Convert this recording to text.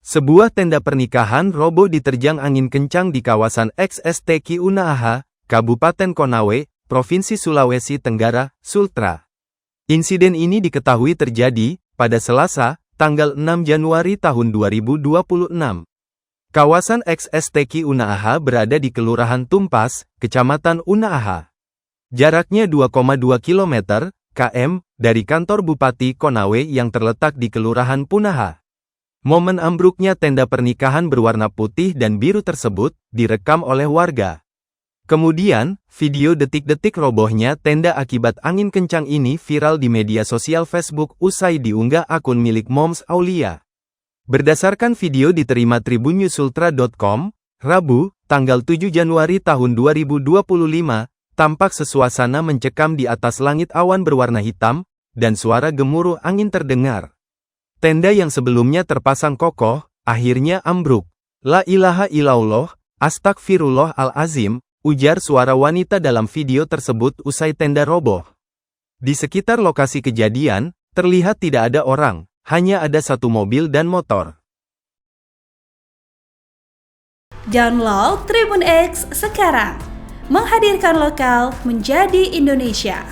Sebuah tenda pernikahan roboh diterjang angin kencang di kawasan XSTQ Unaaha, Kabupaten Konawe, Provinsi Sulawesi Tenggara, Sultra. Insiden ini diketahui terjadi pada Selasa, tanggal 6 Januari tahun 2026. Kawasan XSTQ Unaaha berada di Kelurahan Tumpas, Kecamatan Unaaha. Jaraknya 2,2 km dari kantor Bupati Konawe yang terletak di Kelurahan Punaha. Momen ambruknya tenda pernikahan berwarna putih dan biru tersebut direkam oleh warga. Kemudian, video detik-detik robohnya tenda akibat angin kencang ini viral di media sosial Facebook usai diunggah akun milik Moms Aulia. Berdasarkan video diterima tribunnews.sultra.com, Rabu, tanggal 7 Januari tahun 2025, tampak sesuasana mencekam di atas langit awan berwarna hitam, dan suara gemuruh angin terdengar. Tenda yang sebelumnya terpasang kokoh, akhirnya ambruk. La ilaha illallah, astagfirullahalazim, ujar suara wanita dalam video tersebut usai tenda roboh. Di sekitar lokasi kejadian, terlihat tidak ada orang, hanya ada satu mobil dan motor. Download Tribun X sekarang, menghadirkan lokal menjadi Indonesia.